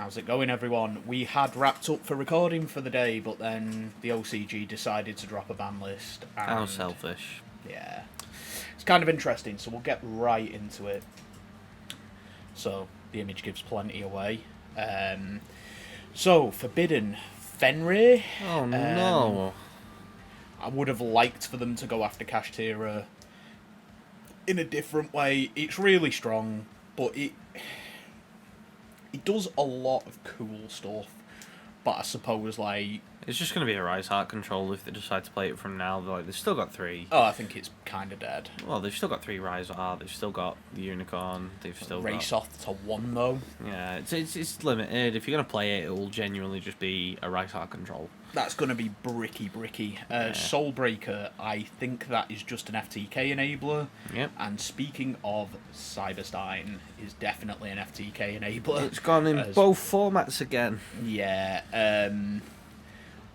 How's it going, everyone? We had wrapped up for recording for the day, but then the OCG decided to drop a ban list. And, how selfish. Yeah. It's kind of interesting, so we'll get right into it. So, the image gives plenty away. So, Forbidden Fenrir. Oh, no. I would have liked for them to go after KASHTERA in a different way. It's really strong, but it does a lot of cool stuff. But I suppose, like... It's just going to be a Rise Heart control if they decide to play it from now. Like, they've still got 3. Oh, I think it's kind of dead. Well, they've still got 3 Rise Heart. They've still got the Unicorn. They've still Race got... off to 1, though. Yeah, it's limited. If you're going to play it, it will genuinely just be a Rise Heart control. That's going to be bricky. Yeah. Soulbreaker, I think that is just an FTK enabler. Yep. And speaking of, Cyberstein is definitely an FTK enabler. It's gone in both formats again. Yeah.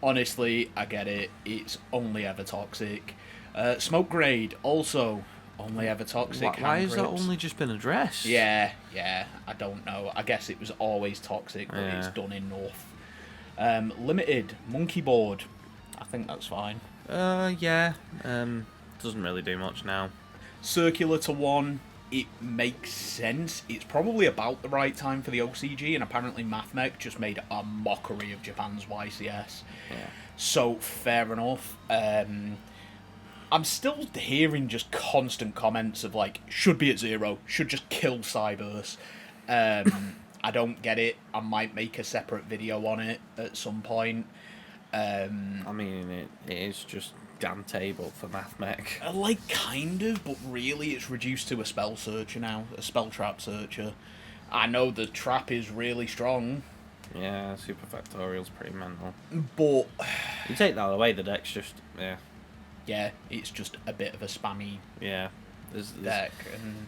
Honestly, I get it. It's only ever toxic. Smoke Grade, also only ever toxic. Why has that only just been addressed? Yeah. I don't know. I guess it was always toxic, but it's done enough. Limited Monkey Board, I think that's fine. Yeah. Doesn't really do much now. Circular to 1, it makes sense. It's probably about the right time for the OCG, and apparently MathMech just made a mockery of Japan's YCS. Yeah. So fair enough. I'm still hearing just constant comments of like, should be at 0, should just kill Cyberse. I don't get it. I might make a separate video on it at some point. I mean, it is just damn table for MathMech. Like, kind of, but really it's reduced to a spell searcher now. A spell trap searcher. I know the trap is really strong. Yeah, Super Factorial's pretty mental. But... You take that away, the deck's just... Yeah. Yeah, it's just a bit of a spammy deck. And...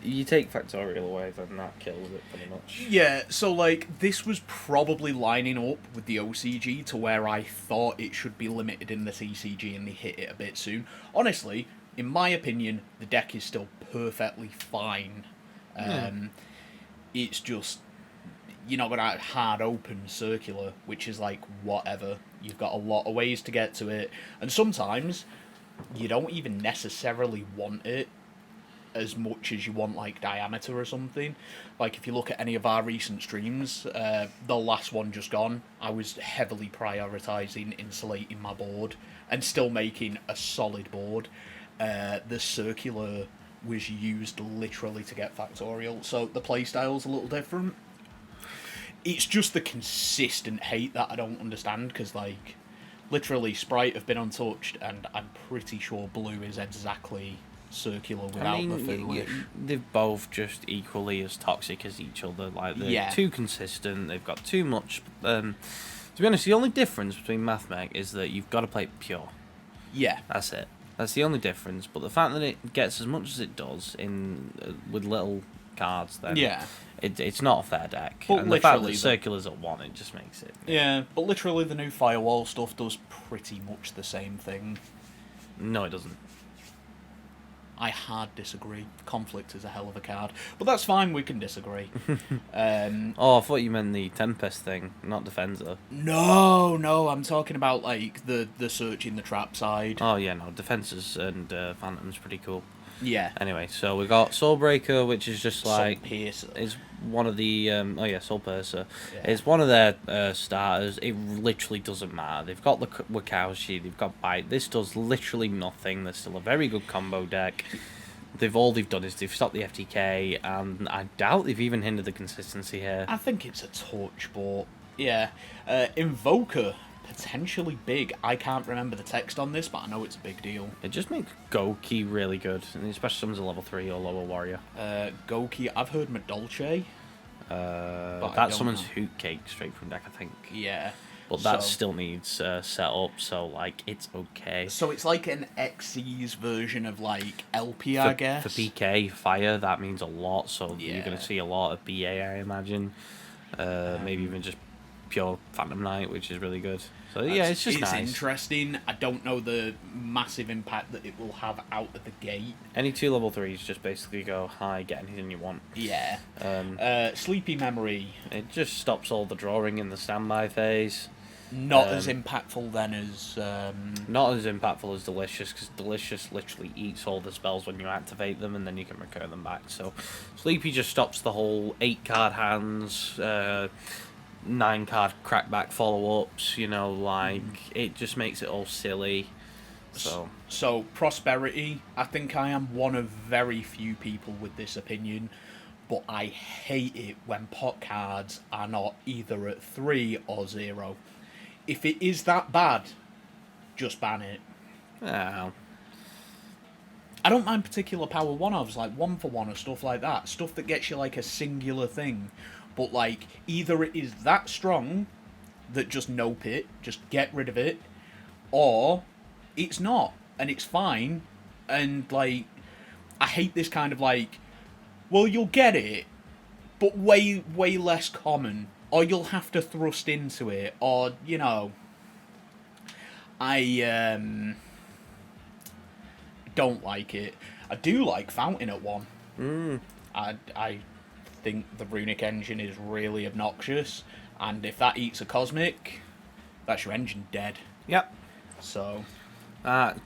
You take Factorial away, then that kills it pretty much. Yeah, so, like, this was probably lining up with the OCG to where I thought it should be limited in the CCG, and they hit it a bit soon. Honestly, in my opinion, the deck is still perfectly fine. It's just, you're not going to have hard open circular, which is like, whatever. You've got a lot of ways to get to it. And sometimes, you don't even necessarily want it as much as you want, like, diameter or something. Like, if you look at any of our recent streams, the last one just gone, I was heavily prioritising insulating my board and still making a solid board. The circular was used literally to get Factorial, so the playstyle's a little different. It's just the consistent hate that I don't understand, because, like, literally Sprite have been untouched, and I'm pretty sure Blue is exactly... circular without the foolish. They're both just equally as toxic as each other. Like, they're too consistent. They've got too much. To be honest, the only difference between MathMech is that you've got to play it pure. Yeah, that's it. That's the only difference. But the fact that it gets as much as it does in with little cards, then it's not a fair deck. But and the fact that circular's at 1, it just makes it. Yeah, but literally the new Firewall stuff does pretty much the same thing. No, it doesn't. I hard disagree. Conflict is a hell of a card. But that's fine, we can disagree. Oh, I thought you meant the Tempest thing, not Defensor. No, I'm talking about, like, the searching the trap side. Oh, yeah, no, Defensors and Phantom's pretty cool. Yeah. Anyway, so we got Soulbreaker, which is just like... Soulpiercer. Is one of the... Soulpiercer. Yeah. It's one of their starters. It literally doesn't matter. They've got the Wakaushi, they've got Bite. This does literally nothing. They're still a very good combo deck. All they've done is they've stopped the FTK, and I doubt they've even hindered the consistency here. I think it's a touch, but... Yeah. Invoker... potentially big. I can't remember the text on this, but I know it's a big deal. It just makes Goki really good, and especially someone's a level 3 or lower warrior. Goki, I've heard Madolche. That's someone's hoot cake straight from deck, I think. Yeah. But that still needs set up, so, like, it's okay. So it's like an XC's version of, like, LP, I guess? For PK, Fire, that means a lot, so you're going to see a lot of BA, I imagine. Maybe even just pure Phantom Knight, which is really good. So yeah, it's just nice. Interesting. I don't know the massive impact that it will have out of the gate. Any 2 level 3s just basically go, hi, get anything you want. Yeah. Sleepy Memory. It just stops all the drawing in the standby phase. Not as impactful then as... Not as impactful as Delicious, because Delicious literally eats all the spells when you activate them, and then you can recur them back. So Sleepy just stops the whole 8-card hands, 9-card crackback follow-ups, you know, like, it just makes it all silly. So Prosperity, I think I am one of very few people with this opinion, but I hate it when pot cards are not either at 3 or 0. If it is that bad, just ban it. Oh. I don't mind particular power 1-ofs, like 1-for-1 or stuff like that. Stuff that gets you like a singular thing. But like, either it is that strong that just nope it, just get rid of it, or it's not, and it's fine. And like, I hate this kind of like, well, you'll get it, but way less common. Or you'll have to thrust into it, or, you know... I don't like it. I do like Fountain at 1. I think the Runic engine is really obnoxious, and if that eats a Cosmic, that's your engine dead. Yep. So...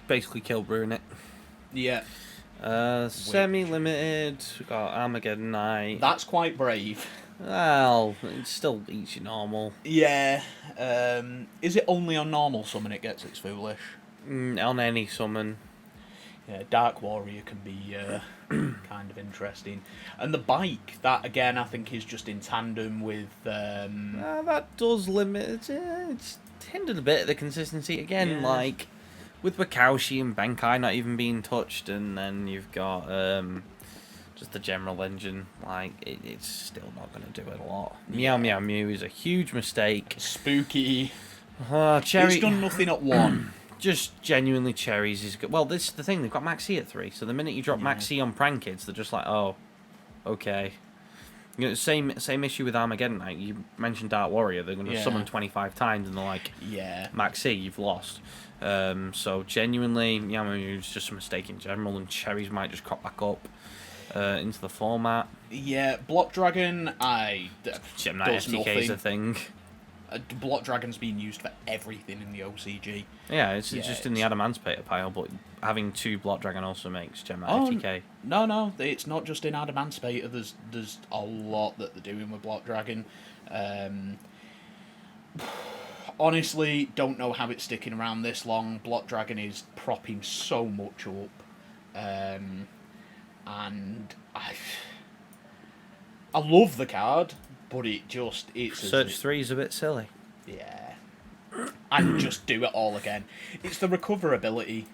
basically killed Runic. Yeah. Semi-limited, we got Armageddon Knight. That's quite brave. Well, it still eats your normal. Yeah. Is it only on normal summon it gets its foolish? On any summon. Yeah, Dark Warrior can be kind of interesting. And the bike, that again I think is just in tandem with... that does limit... it's hindered a bit of the consistency. Again, like, with Wakaushi and Benkai not even being touched, and then you've got... just the general engine, like, it's still not going to do it a lot. Meow Meow Mew is a huge mistake. Spooky. Cherry... It's done nothing at 1. Just genuinely Cherries is good. Well, this is the thing, they've got Max E at 3, so the minute you drop Max E on Prank Kids, they're just like, oh, okay. You know, same issue with Armageddon Knight. You mentioned Dark Warrior, they're going to summon 25 times, and they're like, Max E, you've lost. So genuinely, Meow Meow Mew is just a mistake in general, and Cherries might just crop back up. Into the format. Yeah, Block Dragon, Gem Knight FTK is a thing. Block Dragon's being used for everything in the OCG. Yeah, it's just in the Adamantipator pile, but having 2 Block Dragon also makes Gem Knight FTK. No, it's not just in Adamantipator. There's a lot that they're doing with Block Dragon. Honestly, don't know how it's sticking around this long. Block Dragon is propping so much up. And I love the card, but it's Search 3 is a bit silly. Yeah. And just do it all again. It's the recoverability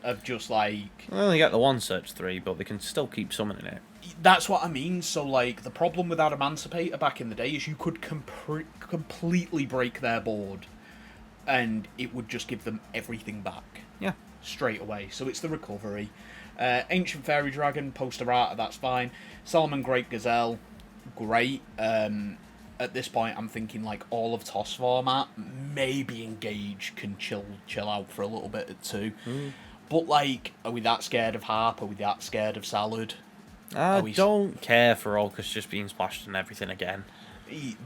of just like... They only get the 1 Search 3, but they can still keep summoning it. That's what I mean. So like, the problem with Adamantipator back in the day is you could completely break their board, and it would just give them everything back. Yeah. Straight away. So it's the recovery. Ancient Fairy Dragon, poster art, that's fine. Solomon Great Gazelle, great. At this point, I'm thinking like all of TOS format. Maybe Engage can chill out for a little bit or 2. But like, are we that scared of Harp? Are we that scared of Salad? I don't care for Orcus just being splashed and everything again.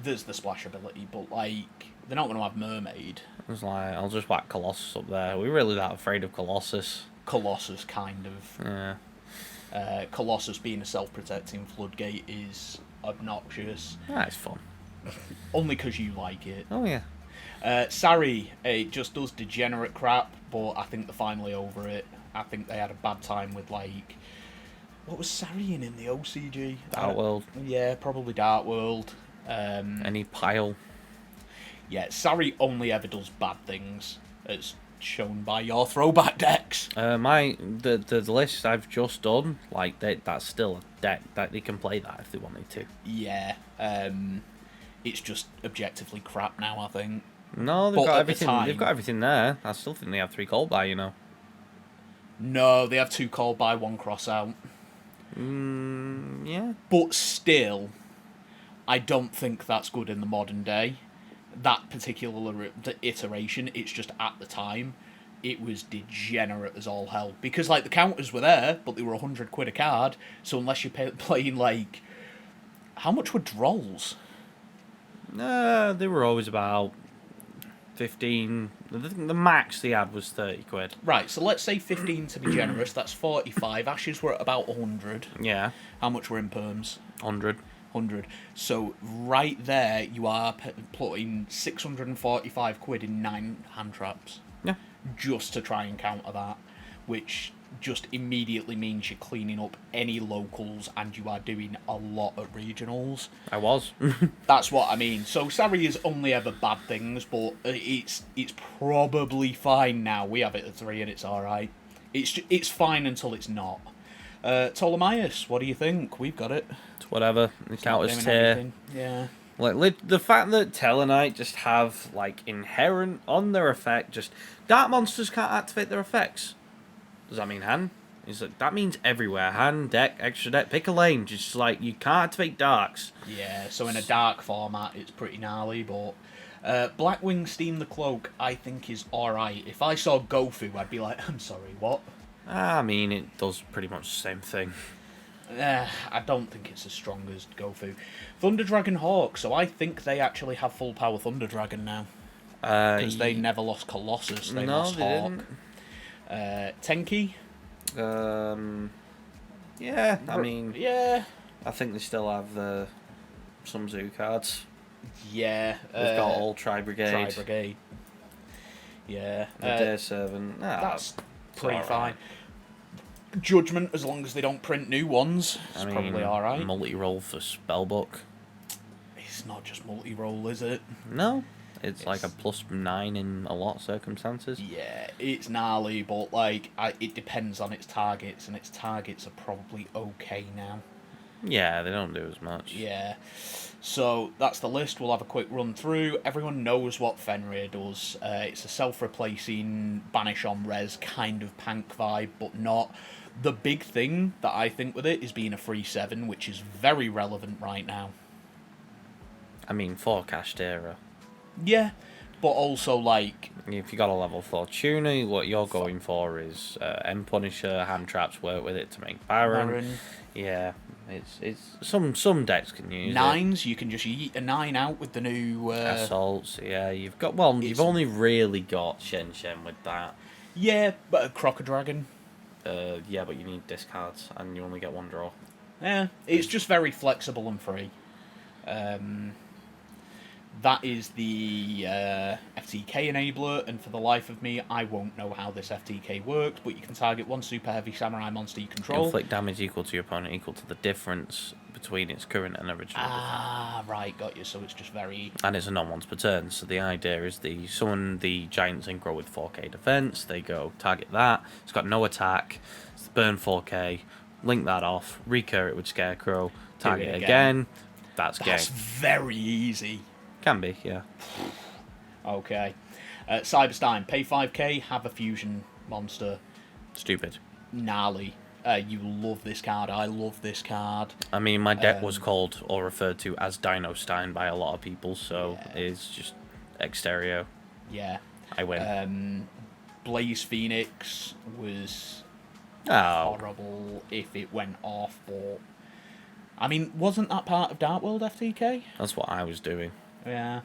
There's the splash ability, but like, they're not going to have Mermaid. It's like, I'll just whack Colossus up there. Are we really that afraid of Colossus? Colossus, kind of. Yeah. Colossus being a self-protecting floodgate is obnoxious. It's fun. Only because you like it. Oh, yeah. Sari, it just does degenerate crap, but I think they're finally over it. I think they had a bad time with, like... What was Sari in the OCG? Dark World. Yeah, probably Dark World. Any pile. Yeah, Sari only ever does bad things, as shown by your throwback decks. The list I've just done, like, that's still a deck that they can play that if they wanted to. Yeah, it's just objectively crap now, I think. No, they've got everything. They've got everything there. I still think they have 3 call by, you know. No, they have 2 call by, 1 cross out. Yeah. But still, I don't think that's good in the modern day. that particular iteration, it's just at the time, it was degenerate as all hell. Because, like, the counters were there, but they were £100 a card, so unless you're playing, like... How much were drolls? They were always about 15. The max they had was £30. Right, so let's say 15 to be generous, that's 45. Ashes were at about 100. Yeah. How much were in perms? 100. 100. So right there, you are putting £645 in 9 hand traps. Yeah. Just to try and counter that, which just immediately means you're cleaning up any locals and you are doing a lot at regionals. I was. That's what I mean. So Surrey is only ever bad things, but it's probably fine now. We have it at 3 and it's alright. It's fine until it's not. Ptolemaeus, what do you think? We've got it. It's whatever. The counters tier. Yeah. Like, the fact that Tellarknight just have, like, inherent on their effect, just... Dark monsters can't activate their effects. Does that mean hand? That means everywhere. Hand, deck, extra deck, pick a lane. Just, like, you can't activate darks. Yeah, so in a dark format, it's pretty gnarly, but... Blackwing Steam the Cloak, I think, is alright. If I saw Gofu, I'd be like, I'm sorry, what? I mean, it does pretty much the same thing. I don't think it's as strong as Gofu. Thunder Dragon Hawk, so I think they actually have full power Thunder Dragon now. Because they never lost Colossus, they lost Hawk. Tenki? Yeah, I mean... Yeah. I think they still have some zoo cards. Yeah. They've got all Tri-Brigade. Tri-Brigade. Yeah. The Dare Servant. That's pretty fine. Judgment, as long as they don't print new ones, it's probably alright. Multi-roll for Spellbook. It's not just multi-roll, is it? No. It's like a +9 in a lot of circumstances. Yeah, it's gnarly, but like it depends on its targets, and its targets are probably okay now. Yeah, they don't do as much. Yeah. So that's the list. We'll have a quick run through. Everyone knows what Fenrir does. It's a self-replacing banish on res kind of Pank vibe, but not. The big thing that I think with it is being a free 7, which is very relevant right now. I mean, for KASHTERA. Yeah, but also like... If you got a level 4 tuner, what you're going for is End Punisher, hand traps, work with it to make Baron. Yeah, it's some decks can use 9s, you can just eat a 9 out with the new... Assaults, yeah, you've got... Well, you've only really got Shen with that. Yeah, but a Crocodragon. Yeah, but you need discards, and you only get 1 draw. Yeah, it's just very flexible and free. That is the FTK enabler, and for the life of me, I won't know how this FTK works, but you can target 1 super heavy samurai monster you control. Inflict damage equal to your opponent, equal to the difference between its current and original defense. Right, got you, so it's just very... And it's a non-once per turn, so the idea is they summon the Giant Synchro with 4k defense, they go target that, it's got no attack, it's burn 4k, link that off, recur it with Scarecrow, target it again. That's very easy. Can be, yeah. Okay. Cyberstein, pay 5k, have a fusion monster. Stupid. Gnarly. You love this card. I love this card. I mean, my deck was called or referred to as Dino Stein by a lot of people, so it's just exterior. Yeah. I win. Blaze Phoenix was horrible if it went off, but... I mean, wasn't that part of Dark World FTK? That's what I was doing. Yeah.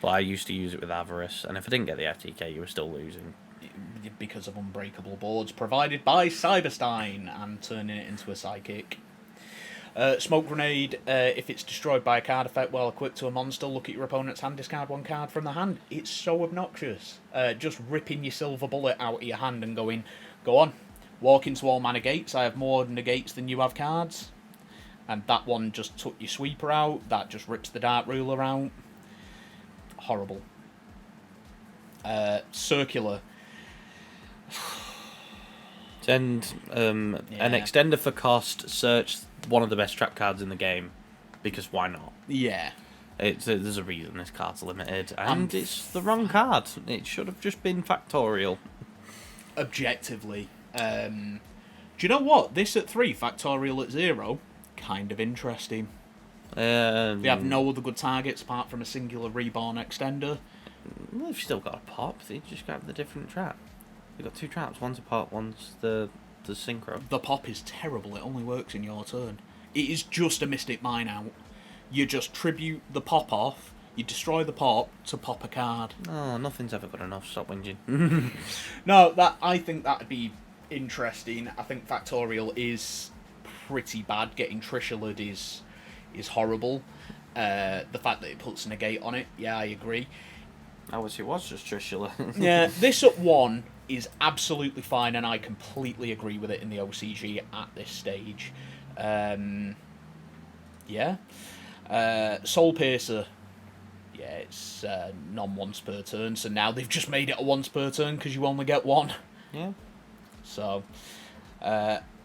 But I used to use it with Avarice, and if I didn't get the FTK, you were still losing. Because of unbreakable boards provided by Cyberstein and turning it into a psychic. Smoke Grenade, if it's destroyed by a card effect while equipped to a monster, look at your opponent's hand, discard 1 card from the hand. It's so obnoxious. Just ripping your silver bullet out of your hand and going, go on, walk into all mana gates, I have more negates than you have cards. And that one just took your sweeper out, that just rips the Dark Ruler out. Horrible. Circular. Send an extender for cost, search one of the best trap cards in the game, because why not? Yeah. There's a reason this card's limited, and it's the wrong card. It should have just been Factorial. Objectively. Do you know what? This at 3, Factorial at 0, kind of interesting. They have no other good targets apart from a singular reborn extender. Well, they've still got a pop. They just grab the different trap. They've got two traps. One's a pop, one's the synchro. The pop is terrible. It only works in your turn. It is just a Mystic Mine out. You just tribute the pop off, you destroy the pop to pop a card. Oh, nothing's ever good enough. Stop whinging. No, I think that'd be interesting. I think Factorial is pretty bad. Getting Trishulad is horrible. The fact that it puts a negate on it, yeah, I agree. I wish it was just Trishula. Yeah, this at 1 is absolutely fine, and I completely agree with it in the OCG at this stage. Yeah. Soul Piercer. Yeah, it's non-once per turn, so now they've just made it a once per turn because you only get 1. Yeah. So,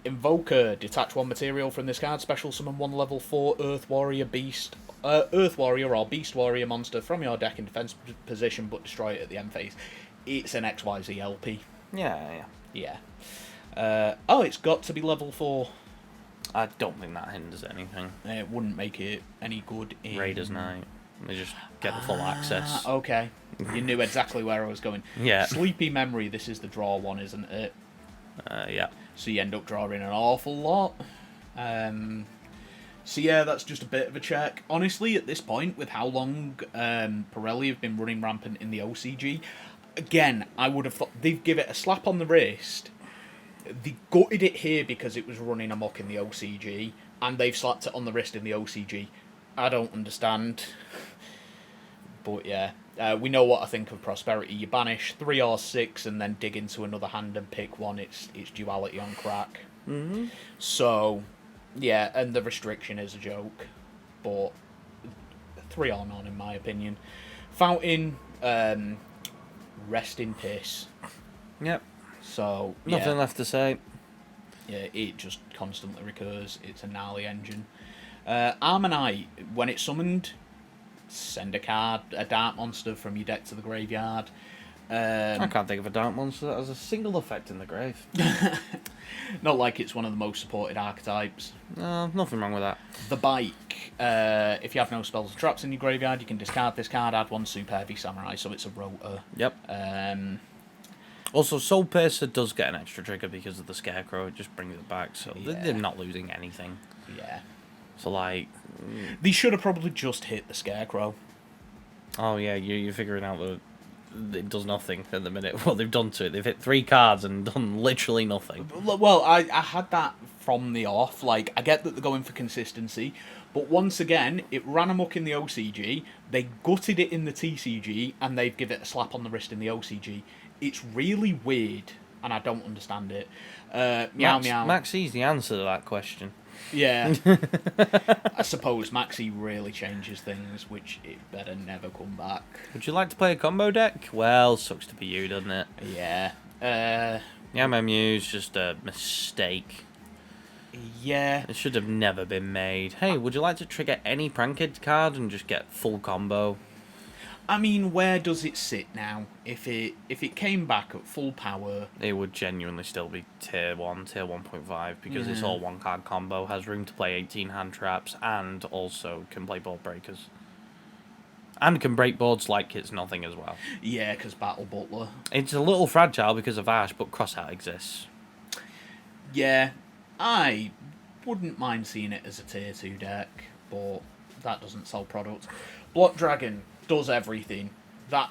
Invoker, detach 1 material from this card, special summon 1 level 4 Earth Warrior or Beast Warrior monster from your deck in defense position, but destroy it at the end phase. It's an XYZ LP. Yeah. Oh, it's got to be level 4. I don't think that hinders anything. It wouldn't make it any good in... Raiders Night. They just get the full access. Okay. You knew exactly where I was going. Yeah. Sleepy Memory, this is the draw one, isn't it? Yeah. So you end up drawing an awful lot. So yeah, that's just a bit of a check. Honestly, at this point, with how long Pirelli have been running rampant in the OCG, again, I would have thought they'd give it a slap on the wrist. They gutted it here because it was running amok in the OCG, and they've slapped it on the wrist in the OCG. I don't understand. But yeah, we know what I think of Prosperity. You banish 3 or 6 and then dig into another hand and pick one. It's duality on crack. Mm-hmm. So, yeah, and the restriction is a joke. But 3 or none in my opinion. Fountain, rest in piss. Yep. So, Nothing left to say. Yeah, it just constantly recurs. It's a gnarly engine. Armonite, when it's summoned, send a dark monster from your deck to the graveyard. I can't think of a dark monster that has a single effect in the grave. Not like it's one of the most supported archetypes. No, nothing wrong with that. The Bike, if you have no spells or traps in your graveyard, you can discard this card, add 1 Super Heavy Samurai, so it's a rotor. Yep. Also, Soul Piercer does get an extra trigger because of the Scarecrow. It just brings it back, so they're not losing anything. Yeah. So, like... They should have probably just hit the Scarecrow. Oh, yeah, you're figuring out that it does nothing at the minute. What they've done to it. They've hit 3 cards and done literally nothing. Well, I had that from the off. Like, I get that they're going for consistency, but once again, it ran amok in the OCG, they gutted it in the TCG, and they've given it a slap on the wrist in the OCG. It's really weird, and I don't understand it. Meow. Maxie's the answer to that question. Yeah. I suppose Maxi really changes things, which it better never come back. Would you like to play a combo deck? Well, sucks to be you, doesn't it? Yeah. Mew just a mistake. Yeah. It should have never been made. Hey, would you like to trigger any Pranked card and just get full combo? I mean, where does it sit now? If it came back at full power... It would genuinely still be tier 1, tier 1.5, because it's all 1-card combo, has room to play 18 hand traps, and also can play board breakers. And can break boards like it's nothing as well. Yeah, because Battle Butler. It's a little fragile because of Ash, but Crossout exists. Yeah, I wouldn't mind seeing it as a tier 2 deck, but that doesn't sell products. Block Dragon does everything.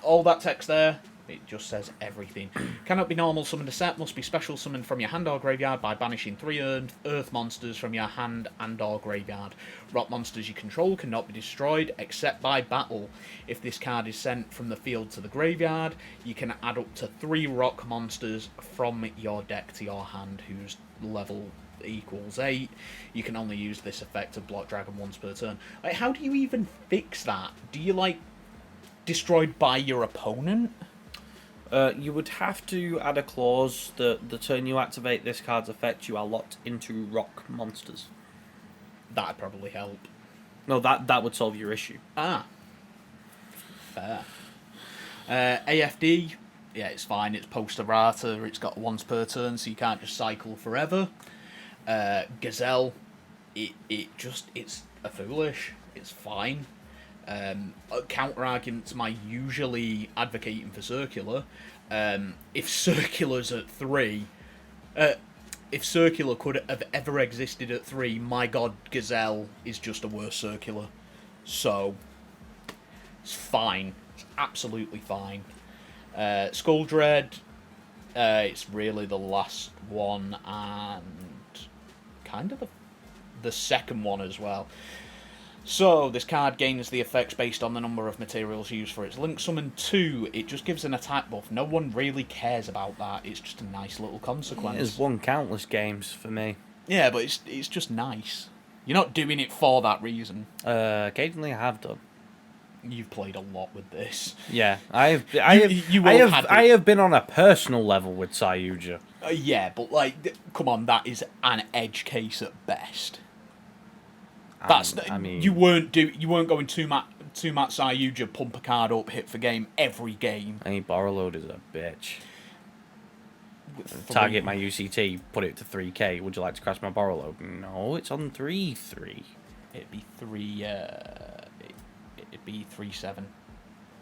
All that text there, it just says everything. Cannot be normal summoned a set, must be special summoned from your hand or graveyard by banishing 3 earth monsters from your hand and or graveyard. Rock monsters you control cannot be destroyed except by battle. If this card is sent from the field to the graveyard, you can add up to 3 rock monsters from your deck to your hand whose level equals 8. You can only use this effect of Block Dragon once per turn. Like, how do you even fix that? Do you, like, destroyed by your opponent? You would have to add a clause that the turn you activate this card's effect, you are locked into rock monsters. That'd probably help. No, that would solve your issue. Ah. Fair. AFD, yeah, it's fine. It's post errata. It's got once per turn, so you can't just cycle forever. Gazelle, it's are foolish. It's fine. Counter argument to my usually advocating for circular. If circular's at 3, if circular could have ever existed at 3, my god, Gazelle is just a worse circular. So, it's fine. It's absolutely fine. Skull Dread, it's really the last one and kind of the second one as well. So, this card gains the effects based on the number of materials used for its Link Summon 2. It just gives an attack buff. No one really cares about that. It's just a nice little consequence. It's won countless games for me. Yeah, but it's just nice. You're not doing it for that reason. Occasionally I have done. You've played a lot with this. Yeah, I have been on a personal level with YuGiOh. Yeah, but like, come on, that is an edge case at best. That's you weren't going two mat YuGiOh, pump a card up, hit for game every game. Any borrow load is a bitch. Target my UCT, put it to 3k. Would you like to crash my borrow load? No, it's on 3-3. It'd be 3. It'd be 3-7.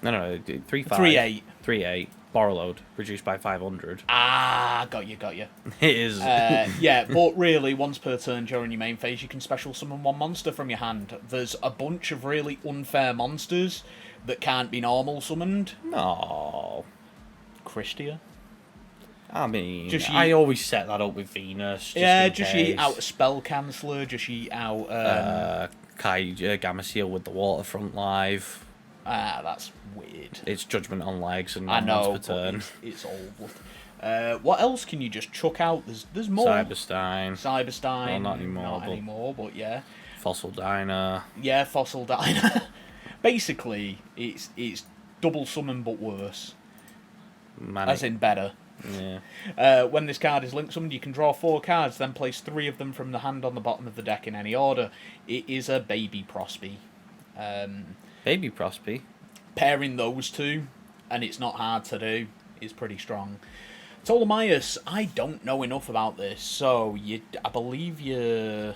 No, 3-5. 3-8. 3-8. Borrow load reduced by 500. Got you. It is. Yeah, but really, once per turn during your main phase, you can special summon one monster from your hand. There's a bunch of really unfair monsters that can't be normal summoned. No. Christia. I mean, I always set that up with Venus. Just eat out a spell canceller. Just eat out Gamma Seal with the Waterfront Live. That's weird. It's Judgment on legs and I know, once per turn. It's old. What else can you just chuck out? There's more. Cyberstein. Well, not anymore, but yeah. Fossil Diner. Yeah, Fossil Diner. Basically, it's double summon but worse. Manic. As in better. Yeah. When this card is link summoned, you can draw 4 cards, then place 3 of them from the hand on the bottom of the deck in any order. It is a baby Prospy. Baby Prospy? Pairing those two, and it's not hard to do, is pretty strong. Ptolemaeus, I don't know enough about this, so I believe you...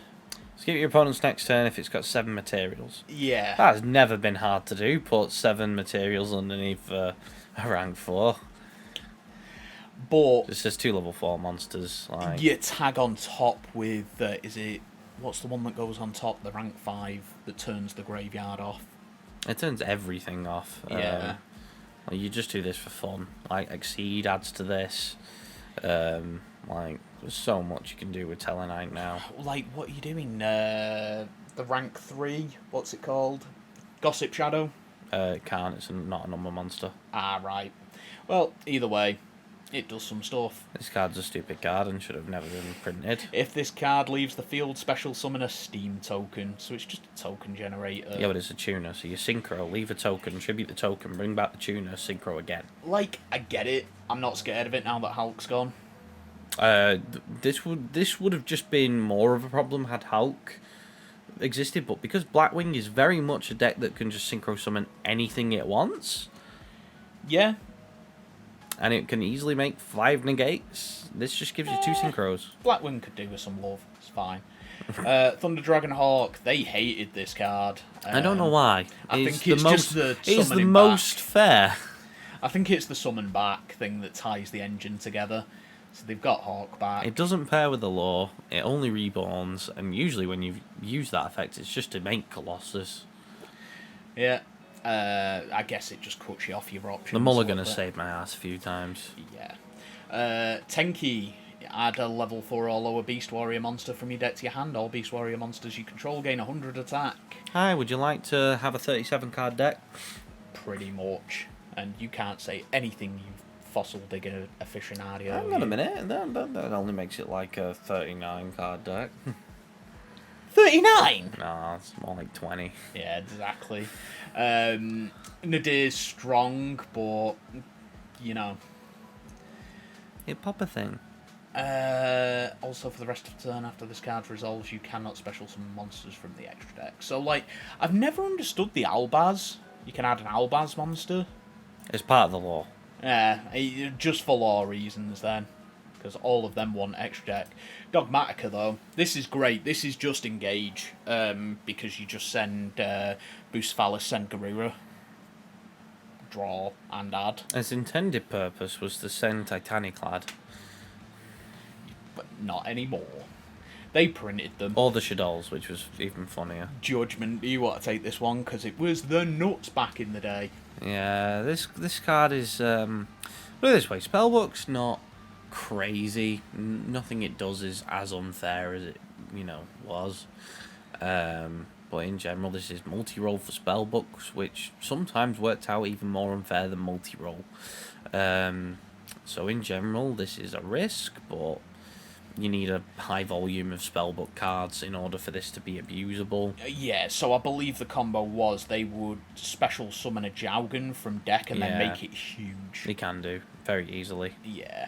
Skip your opponent's next turn if it's got 7 materials. Yeah. That has never been hard to do, put 7 materials underneath a rank 4. But... It says 2 level 4 monsters. Like... You tag on top with, what's the one that goes on top? The rank 5 that turns the graveyard off. It turns everything off. Yeah. You just do this for fun. Like, Exceed adds to this. Like, there's so much you can do with Telenite now. Like, what are you doing? The rank 3, what's it called? Gossip Shadow? It can't, it's not a number monster. Right. Well, either way, it does some stuff. This card's a stupid card and should have never been printed. If this card leaves the field, special summon a Steam token, so it's just a token generator. Yeah, but it's a tuner, so you synchro, leave a token, tribute the token, bring back the tuner, synchro again. Like, I get it. I'm not scared of it now that Hulk's gone. This would have just been more of a problem had Hulk existed, but because Blackwing is very much a deck that can just synchro summon anything it wants. Yeah. And it can easily make 5 negates. This just gives you 2 synchros. Blackwing could do with some love. It's fine. Thunder Dragon Hawk, they hated this card. I don't know why. I think it's just the It's the summoning most back. fair. I think it's the summon back thing that ties the engine together. So they've got Hawk back. It doesn't pair with the lore. It only reborns. And usually when you use that effect, it's just to make Colossus. Yeah. I guess it just cuts you off your options. The mulligan has saved my ass a few times. Yeah. Tenki, add a level 4 or lower Beast Warrior monster from your deck to your hand. All Beast Warrior monsters you control gain 100 attack. Hi, would you like to have a 37 card deck? Pretty much. And you can't say anything, you fossil digger aficionado. Hang on a minute, that only makes it like a 39 card deck. 39? Nah, it's more like 20. Yeah, exactly. Nadir's strong, but, you know. It pop a thing. Also, for the rest of the turn after this card resolves, you cannot special summon monsters from the extra deck. So, like, I've never understood the Albaz. You can add an Albaz monster. It's part of the lore. Yeah, just for lore reasons, then. because all of them want extra deck. Dogmatica, though, this is great. This is just engage, because you just send Bucephalus, send Garura, draw, and add. Its intended purpose was to send Titaniclad. But not anymore. They printed them. Or the Shadows, which was even funnier. Judgment, do you want to take this one? Because it was the nuts back in the day. Yeah, this card is... put it this way, Spellbook's not crazy. Nothing it does is as unfair as it, was. But in general, this is multi-roll for Spellbooks, which sometimes worked out even more unfair than multi-roll. So in general, this is a risk, but you need a high volume of Spellbook cards in order for this to be abusable. Yeah, so I believe the combo was they would special summon a Jowgen from deck and then make it huge. They can do, very easily. Yeah.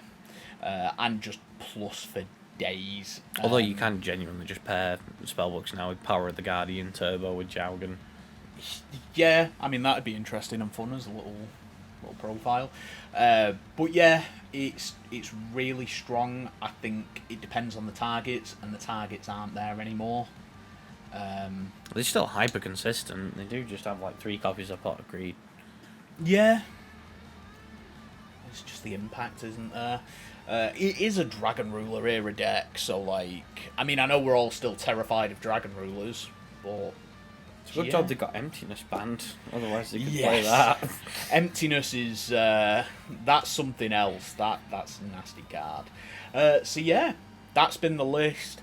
And just plus for days. Although you can genuinely just pair Spellbooks now with Power of the Guardian Turbo with Jowgen. Yeah, I mean, that'd be interesting and fun as a little profile. But yeah, it's really strong. I think it depends on the targets, and the targets aren't there anymore. They're still hyper consistent. They do just have like 3 copies of Pot of Greed. Yeah. It's just the impact, isn't there? It is a Dragon Ruler era deck, so like, I mean, I know we're all still terrified of Dragon Rulers, but it's a good job they got Emptiness banned, otherwise they could play that. Emptiness is that's something else. That's a nasty card. So yeah, that's been the list.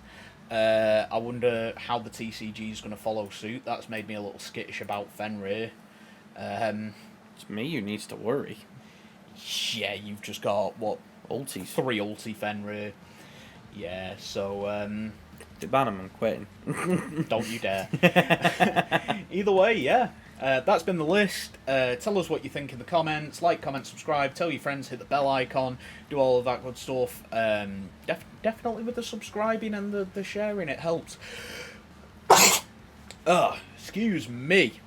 I wonder how the TCG is going to follow suit. That's made me a little skittish about Fenrir. It's me who needs to worry. Yeah, you've just got what? Ultis. 3 ulti Fenrir. Yeah, so They ban them, I'm quitting. don't you dare. Either way, yeah. That's been the list. Tell us what you think in the comments. Like, comment, subscribe. Tell your friends, hit the bell icon. Do all of that good stuff. Definitely with the subscribing and the sharing, it helps. Excuse me.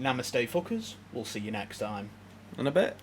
Namaste, fuckers. We'll see you next time. In a bit.